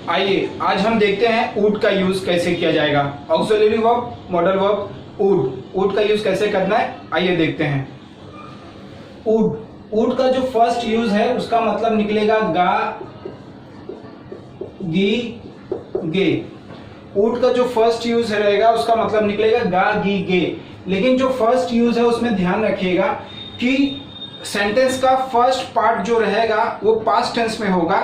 आइए आज हम देखते हैं वुड का यूज कैसे किया जाएगा। Auxiliary verb, modal verb, would का यूज कैसे करना है आइए देखते हैं। वुड का जो फर्स्ट यूज है उसका मतलब निकलेगा गा गी गे। वुड का जो फर्स्ट यूज रहेगा उसका मतलब निकलेगा गा गी गे। लेकिन जो फर्स्ट यूज है उसमें ध्यान रखिएगा कि सेंटेंस का फर्स्ट पार्ट जो रहेगा वो पास्ट टेंस में होगा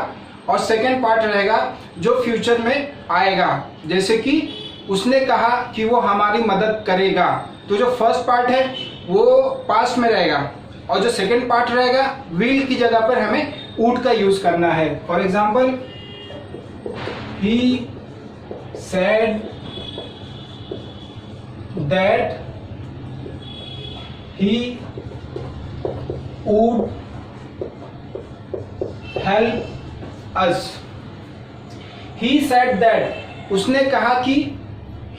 और सेकेंड पार्ट रहेगा जो फ्यूचर में आएगा। जैसे कि उसने कहा कि वो हमारी मदद करेगा, तो जो फर्स्ट पार्ट है वो पास्ट में रहेगा और जो सेकेंड पार्ट रहेगा विल की जगह पर हमें वुड का यूज करना है। For example, he said that he would help us. He said that, उसने कहा कि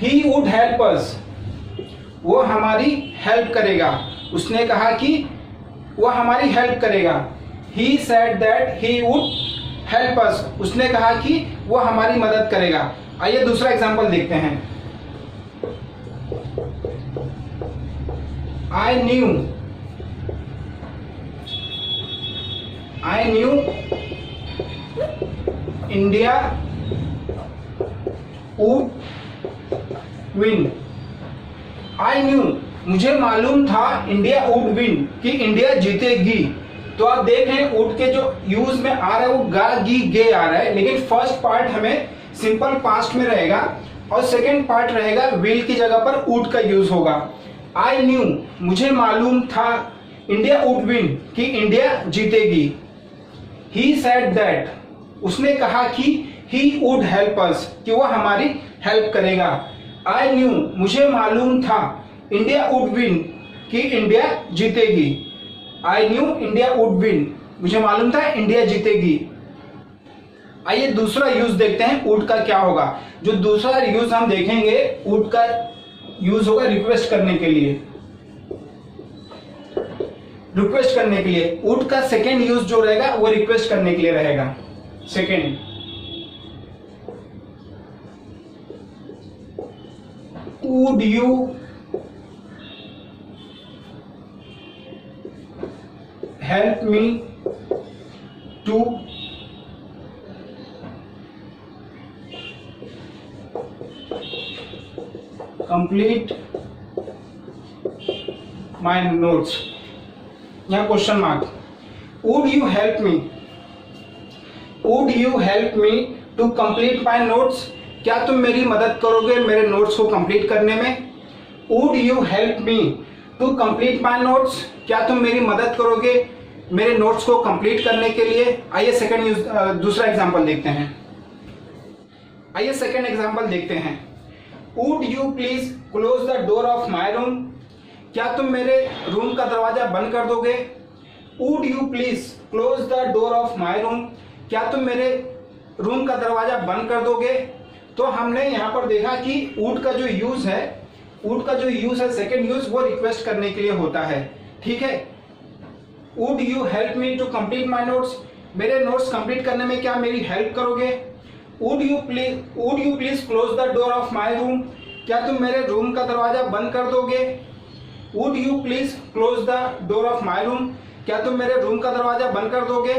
he would help us, वो हमारी हेल्प करेगा। उसने कहा कि वो हमारी हेल्प करेगा। He said that he would help us, उसने कहा कि वो हमारी मदद करेगा। आइए दूसरा एग्जांपल देखते हैं। I knew India would win. I knew, मुझे मालूम था इंडिया वुड विन, कि इंडिया जीतेगी। तो आप देख रहे हैं वुड के जो यूज में आ रहा है वो गा गी गे आ रहा है, लेकिन फर्स्ट पार्ट हमें सिंपल पास्ट में रहेगा और सेकेंड पार्ट रहेगा विल की जगह पर वुड का यूज होगा। आई न्यू, मुझे मालूम था इंडिया वुड विन, कि इंडिया जीतेगी। ही सेड दैट, उसने कहा कि he would help us, कि वो हमारी हेल्प करेगा। I knew, मुझे मालूम था इंडिया would win, कि इंडिया जीतेगी। I knew India would win, मुझे मालूम था इंडिया जीतेगी। आइए दूसरा यूज देखते हैं would का क्या होगा। जो दूसरा यूज हम देखेंगे would का यूज होगा रिक्वेस्ट करने के लिए। रिक्वेस्ट करने के लिए would का सेकेंड यूज जो रहेगा वो रिक्वेस्ट करने के लिए रहेगा। Second, would you help me to complete my notes? यहाँ question mark. would you help me, would you help me to complete my notes? क्या तुम मेरी मदद करोगे मेरे नोट्स को कंप्लीट करने में? Would you help me to complete my notes? क्या तुम मेरी मदद करोगे मेरे नोट्स को कंप्लीट करने के लिए? आइए सेकंड यूज दूसरा एग्जांपल देखते हैं। आइए सेकंड एग्जांपल देखते हैं। Would you please close the door of my room? क्या तुम मेरे रूम का दरवाजा बंद कर दोगे? Would you please close the door of my room? क्या तुम मेरे रूम का दरवाजा बंद कर दोगे? तो हमने यहाँ पर देखा कि वुड का जो यूज है सेकेंड यूज वो रिक्वेस्ट करने के लिए होता है। ठीक है, would you help me to complete my notes, मेरे नोट्स कंप्लीट करने में क्या मेरी हेल्प करोगे? Would you please close the door of my room, क्या तुम मेरे रूम का दरवाजा बंद कर दोगे? Would you please close the door of my room, क्या तुम मेरे रूम का दरवाजा बंद कर दोगे?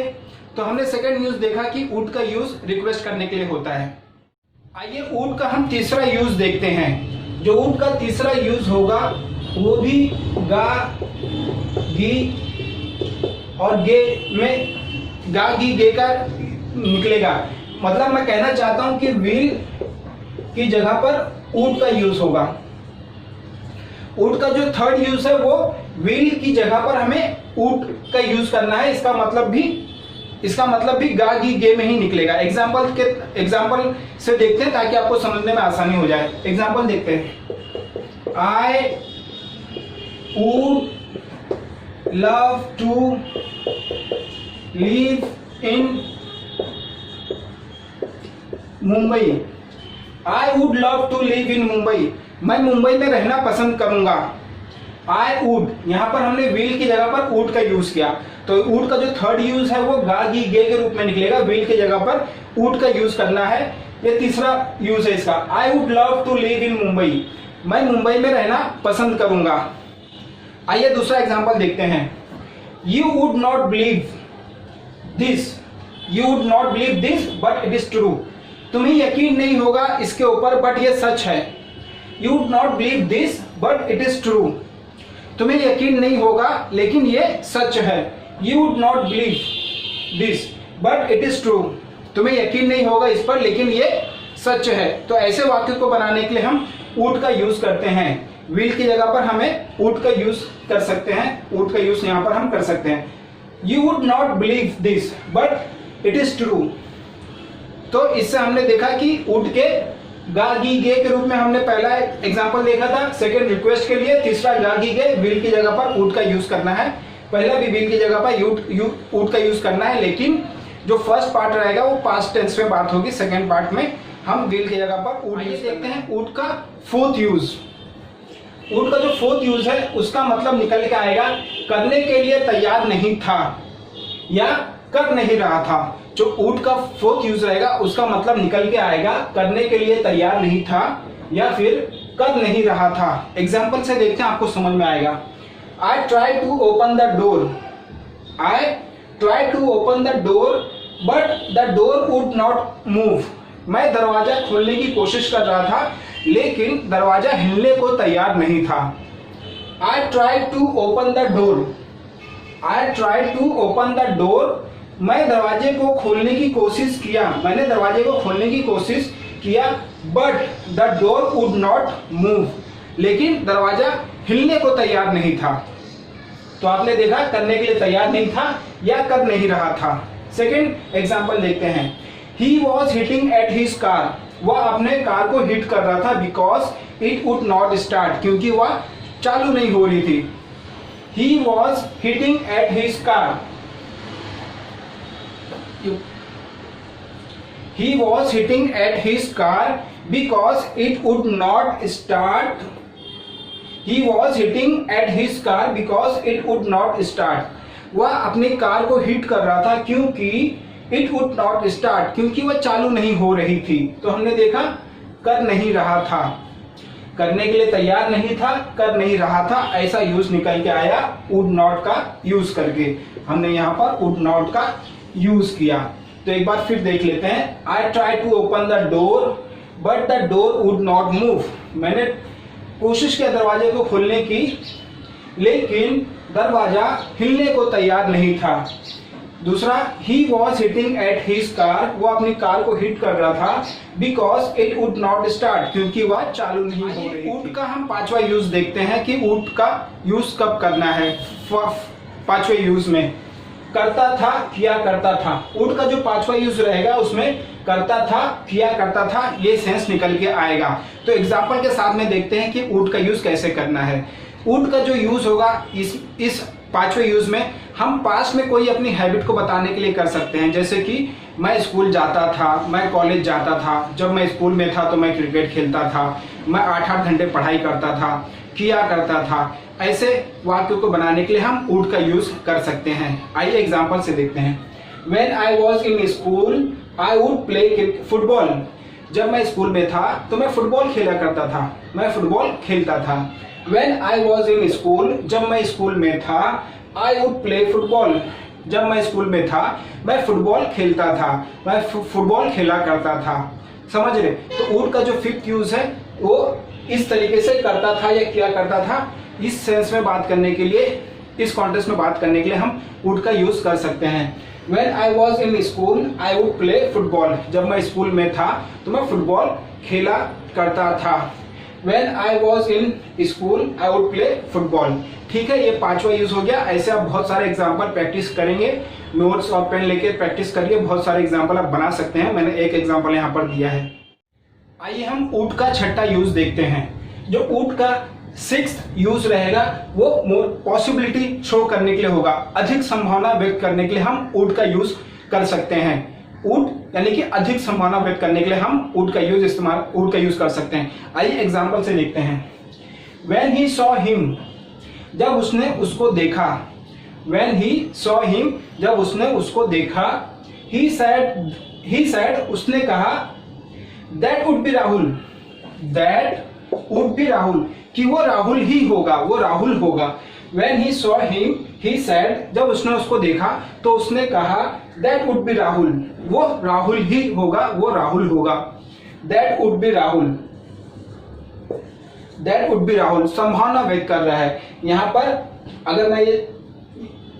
तो हमने सेकेंड यूज देखा कि वुड का यूज रिक्वेस्ट करने के लिए होता है। आइए वुड का हम तीसरा यूज देखते हैं। जो वुड का तीसरा यूज होगा वो भी गा गी और गे में गा गी गे का निकलेगा। मतलब मैं कहना चाहता हूं कि विल की जगह पर वुड का यूज होगा। वुड का जो थर्ड यूज है वो विल की जगह पर हमें वुड का यूज करना है। इसका मतलब भी गा गी गे में ही निकलेगा। एग्जाम्पल से देखते हैं ताकि आपको समझने में आसानी हो जाए। एग्जाम्पल देखते हैं। I would love to live in Mumbai. I would love to live in Mumbai, मैं मुंबई में रहना पसंद करूंगा। आई वुड, यहाँ पर हमने विल की जगह पर वुड का यूज किया, तो वुड का जो थर्ड यूज है वो गा गी गे के रूप में निकलेगा। विल की जगह पर ऊट का यूज करना है। ये तीसरा यूज है इसका। I would love to live in Mumbai, मैं मुंबई में रहना पसंद करूंगा। आइए दूसरा एग्जांपल देखते हैं। You would not believe this, you would not believe this but it is true, तुम्हें यकीन नहीं होगा इसके ऊपर बट ये सच है। You would not believe this but it is true, तुम्हें यकीन नहीं होगा लेकिन ये सच है। You would not believe this but it is true, तुम्हें यकीन नहीं होगा इस पर लेकिन ये सच है। तो ऐसे वाक्य को बनाने के लिए हम वुड का यूज करते हैं। विल की जगह पर हमें वुड का यूज कर सकते हैं, वुड का यूज यहां पर हम कर सकते हैं। You would not believe this but it is true, तो इससे हमने देखा कि वुड के गा गी गे के रूप में हमने पहला एग्जांपल देखा था, सेकंड रिक्वेस्ट के लिए, तीसरा गा गी गे, विल की जगह पर वुड का यूज करना है। पहला भी विल की जगह पर वुड का यूज करना है, लेकिन जो फर्स्ट पार्ट रहेगा वो पास्ट टेंस में बात होगी, सेकंड पार्ट में हम विल की जगह पर वुड यूज देखते हैं। वुड का फोर्थ यूज, वुड का जो फोर्थ यूज है उसका मतलब निकल के आएगा करने के लिए तैयार नहीं था या कर नहीं रहा था। जो वुड का फोर्थ यूज रहेगा उसका मतलब निकल के आएगा करने के लिए तैयार नहीं था या फिर कर नहीं रहा था। एग्जाम्पल से देखते हैं, आपको समझ में आएगा। I try to open the door, I try to open the door but the door would not move, मैं दरवाजा खोलने की कोशिश कर रहा था लेकिन दरवाजा हिलने को तैयार नहीं था। I try to open the door, I try to open the door, मैं दरवाजे को खोलने की कोशिश किया, मैंने दरवाजे को खोलने की कोशिश किया, but the door would not move, लेकिन दरवाजा हिलने को तैयार नहीं था। तो आपने देखा करने के लिए तैयार नहीं था या कर नहीं रहा था। सेकंड एग्जांपल देखते हैं। He was hitting at his car, वह अपने कार को हिट कर रहा था because it would not start, क्योंकि वह चालू नहीं हो रही थी। He was hitting at his car, he was hitting at his car because it would not start, he was hitting at his car because it would not start, वह अपनी car को हिट कर रहा था क्योंकि it would not start, क्योंकि वह चालू नहीं हो रही थी। तो हमने देखा कर नहीं रहा था, करने के लिए तैयार नहीं था, कर नहीं रहा था, ऐसा यूज निकल के आया would not का यूज करके। हमने यहाँ पर would not का यूज किया। तो एक बार फिर देख लेते हैं। I try to open the door but the door would not move, मैंने कोशिश किया दरवाजे को खोलने की लेकिन दरवाजा हिलने को तैयार नहीं था। दूसरा, he was hitting at his car, वो अपनी कार को हिट कर रहा था because it would not start, क्योंकि वह चालू नहीं हो रही थी। वुड का हम पांचवा यूज देखते हैं कि वुड का यूज कब करना है। पांचवे यूज में करता था, किया करता था। वुड का जो पांचवा यूज रहेगा उसमें करता था, किया करता था, ये सेंस निकल के आएगा। तो एग्जांपल के साथ में देखते हैं कि वुड का यूज कैसे करना है। वुड का जो यूज होगा इस पांचवे यूज में हम पास्ट में कोई अपनी हैबिट को बताने के लिए कर सकते हैं, जैसे कि मैं स्कूल जाता था, मैं कॉलेज जाता था, जब मैं स्कूल में था तो मैं क्रिकेट खेलता था, मैं 8-8 घंटे पढ़ाई करता था, किया करता था। ऐसे वाक्यों को बनाने के लिए हम वुड का यूज कर सकते हैं। आइए एग्जांपल से देखते हैं। When I was in school, I would play football, जब मैं स्कूल में था तो मैं फुटबॉल खेला करता था, मैं फुटबॉल खेलता था। When I was in school, जब मैं स्कूल में था, I would play फुटबॉल, जब मैं स्कूल में था मैं फुटबॉल खेलता था, मैं फुटबॉल खेला करता था। समझ रहे? तो वुड का जो फिफ्थ यूज है वो इस तरीके से करता था या किया करता था, इस सेंस में बात करने के लिए, इस कॉन्टेक्स्ट में बात करने के लिए हम वुड का यूज कर सकते हैं। When I was in school, I would play football, जब मैं स्कूल में था तो मैं फुटबॉल खेला करता था। When I was in school, I would play football। ठीक है, ये पांचवा यूज हो गया। ऐसे आप बहुत सारे एग्जाम्पल प्रैक्टिस करेंगे, नोट्स और पेन लेके प्रैक्टिस करिए, बहुत सारे एग्जाम्पल आप बना सकते हैं। मैंने एक एग्जाम्पल यहाँ पर दिया है। आइए हम वुड का छठा यूज देखते हैं। जो वुड का सिक्स्थ यूज रहेगा वो पॉसिबिलिटी शो करने के लिए होगा, अधिक संभावना व्यक्त करने के लिए हम वुड का यूज कर सकते हैं। वुड यानी कि अधिक संभावना व्यक्त करने के लिए हम वुड का यूज कर सकते हैं। आइए एग्जांपल से देखते हैं। When he saw him, जब उसने उसको देखा, when he saw him, जब उसने उसको देखा, he ही सेड, उसने कहा, that would be Rahul, that would be Rahul, कि वो राहुल ही होगा, वो राहुल होगा। When he saw him, he said, जब उसने उसको देखा तो उसने कहा, that would be राहुल, वो राहुल ही होगा, वो राहुल होगा। That would be Rahul, that would be Rahul संभावना व्यक्त कर रहा है। यहाँ पर अगर मैं ये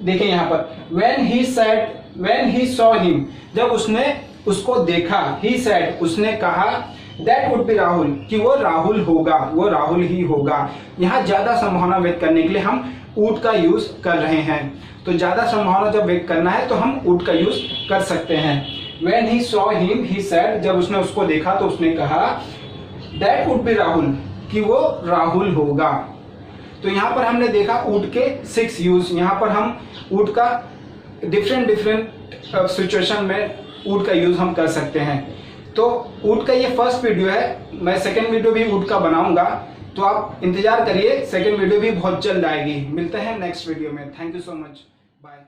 देखें, यहाँ पर when he said, when he saw him, जब उसने उसको देखा, he said, उसने कहा, that would be राहुल, कि वो राहुल होगा, वो राहुल ही होगा। यहाँ ज्यादा संभावना व्यक्त करने के लिए हम would का यूज कर रहे हैं। तो ज्यादा संभावना जब व्यक्त करना है तो हम would का यूज कर सकते हैं। When he saw him, he said, जब उसने उसको देखा तो उसने कहा, that would be राहुल, कि वो राहुल होगा। तो यहाँ पर हमने देखा would के 6 यूज। यहाँ पर हम would का डिफरेंट सिचुएशन में would का यूज हम कर सकते हैं। तो would का ये फर्स्ट वीडियो है, मैं सेकेंड वीडियो भी would का बनाऊंगा, तो आप इंतजार करिए, सेकेंड वीडियो भी बहुत जल्द आएगी। मिलते हैं नेक्स्ट वीडियो में। Thank you so much, bye.